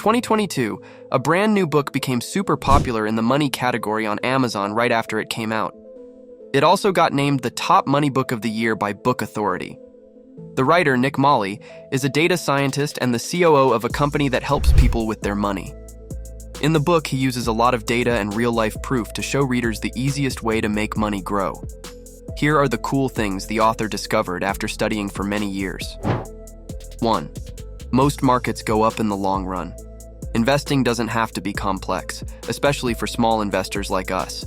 2022, a brand new book became super popular in the money category on Amazon right after it came out. It also got named the top money book of the year by Book Authority. The writer, Nick Molly, is a data scientist and the COO of a company that helps people with their money. In the book, he uses a lot of data and real-life proof to show readers the easiest way to make money grow. Here are the cool things the author discovered after studying for many years. 1. Most markets go up in the long run. Investing doesn't have to be complex, especially for small investors like us.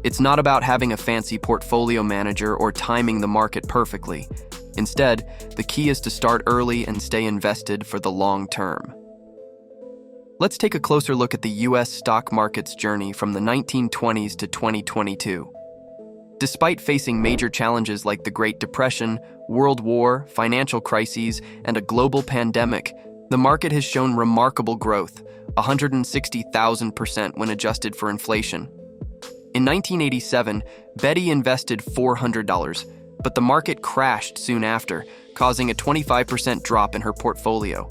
It's not about having a fancy portfolio manager or timing the market perfectly. Instead, the key is to start early and stay invested for the long term. Let's take a closer look at the US stock market's journey from the 1920s to 2022. Despite facing major challenges like the Great Depression, World War, financial crises, and a global pandemic, the market has shown remarkable growth, 160,000% when adjusted for inflation. In 1987, Betty invested $400, but the market crashed soon after, causing a 25% drop in her portfolio.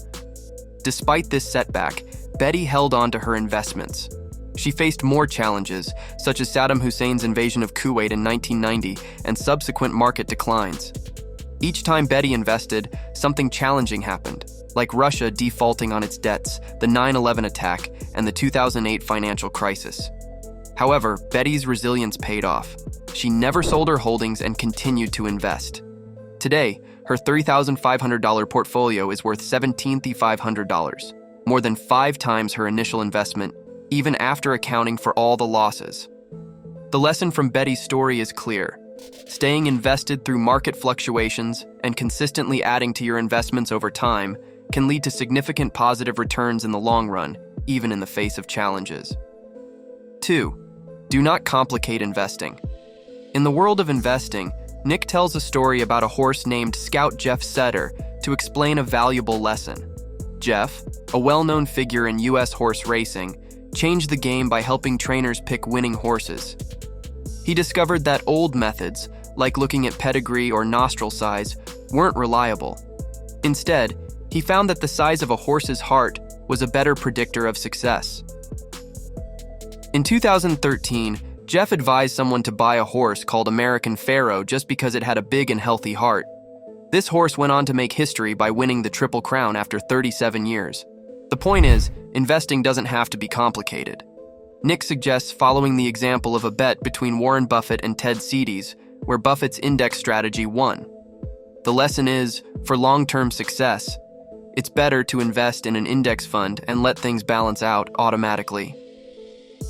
Despite this setback, Betty held on to her investments. She faced more challenges, such as Saddam Hussein's invasion of Kuwait in 1990 and subsequent market declines. Each time Betty invested, something challenging happened, like Russia defaulting on its debts, the 9/11 attack, and the 2008 financial crisis. However, Betty's resilience paid off. She never sold her holdings and continued to invest. Today, her $3,500 portfolio is worth $17,500, more than 5 times her initial investment, even after accounting for all the losses. The lesson from Betty's story is clear. Staying invested through market fluctuations and consistently adding to your investments over time can lead to significant positive returns in the long run, even in the face of challenges. 2. Do not complicate investing. In the world of investing, Nick tells a story about a horse named Scout Jeff Setter to explain a valuable lesson. Jeff, a well-known figure in US horse racing, changed the game by helping trainers pick winning horses. He discovered that old methods, like looking at pedigree or nostril size, weren't reliable. Instead, he found that the size of a horse's heart was a better predictor of success. In 2013, Jeff advised someone to buy a horse called American Pharoah just because it had a big and healthy heart. This horse went on to make history by winning the Triple Crown after 37 years. The point is, investing doesn't have to be complicated. Nick suggests following the example of a bet between Warren Buffett and Ted Seides, where Buffett's index strategy won. The lesson is, for long-term success, it's better to invest in an index fund and let things balance out automatically.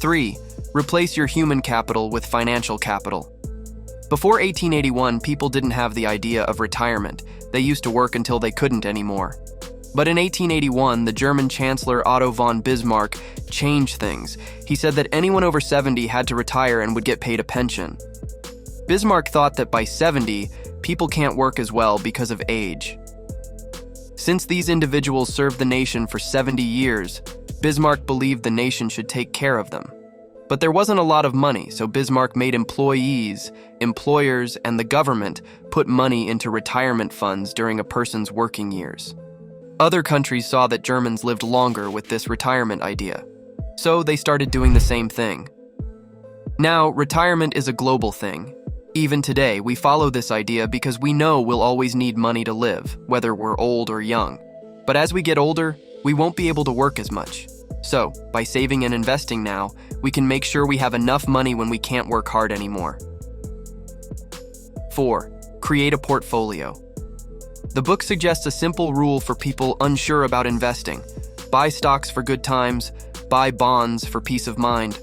3. Replace your human capital with financial capital. Before 1881, people didn't have the idea of retirement. They used to work until they couldn't anymore. But in 1881, the German Chancellor Otto von Bismarck changed things. He said that anyone over 70 had to retire and would get paid a pension. Bismarck thought that by 70, people can't work as well because of age. Since these individuals served the nation for 70 years, Bismarck believed the nation should take care of them. But there wasn't a lot of money, so Bismarck made employees, employers, and the government put money into retirement funds during a person's working years. Other countries saw that Germans lived longer with this retirement idea, so they started doing the same thing. Now, retirement is a global thing. Even today, we follow this idea because we know we'll always need money to live, whether we're old or young. But as we get older, we won't be able to work as much. So, by saving and investing now, we can make sure we have enough money when we can't work hard anymore. 4. Create a portfolio. The book suggests a simple rule for people unsure about investing. Buy stocks for good times, buy bonds for peace of mind.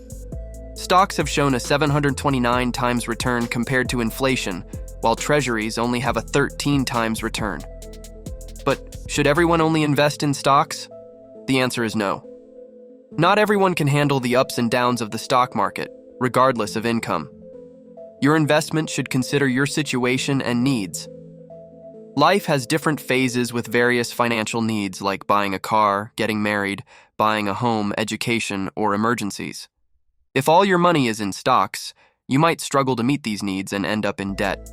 Stocks have shown a 729 times return compared to inflation, while treasuries only have a 13 times return. But should everyone only invest in stocks? The answer is no. Not everyone can handle the ups and downs of the stock market, regardless of income. Your investment should consider your situation and needs. Life has different phases with various financial needs like buying a car, getting married, buying a home, education, or emergencies. If all your money is in stocks, you might struggle to meet these needs and end up in debt.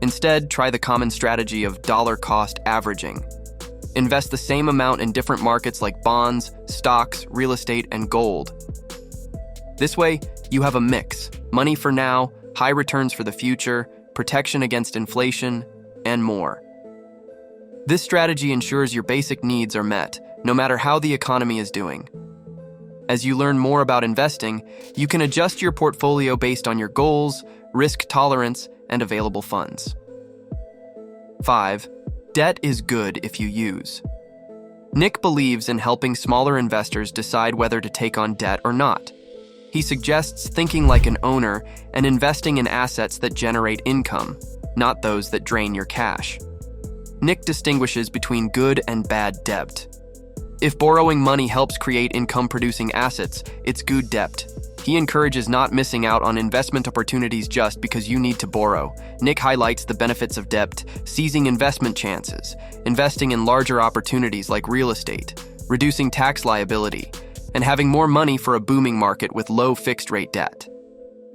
Instead, try the common strategy of dollar-cost averaging. Invest the same amount in different markets like bonds, stocks, real estate, and gold. This way, you have a mix: money for now, high returns for the future, protection against inflation, and more. This strategy ensures your basic needs are met, no matter how the economy is doing. As you learn more about investing, you can adjust your portfolio based on your goals, risk tolerance, and available funds. 5. Debt is good if you use. Nick believes in helping smaller investors decide whether to take on debt or not. He suggests thinking like an owner and investing in assets that generate income, not those that drain your cash. Nick distinguishes between good and bad debt. If borrowing money helps create income-producing assets, it's good debt. He encourages not missing out on investment opportunities just because you need to borrow. Nick highlights the benefits of debt, seizing investment chances, investing in larger opportunities like real estate, reducing tax liability, and having more money for a booming market with low fixed-rate debt.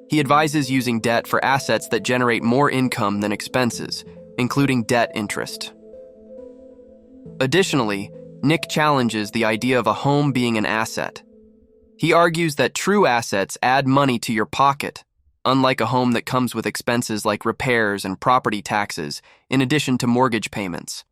He advises using debt for assets that generate more income than expenses, including debt interest. Additionally, Nick challenges the idea of a home being an asset. He argues that true assets add money to your pocket, unlike a home that comes with expenses like repairs and property taxes, in addition to mortgage payments.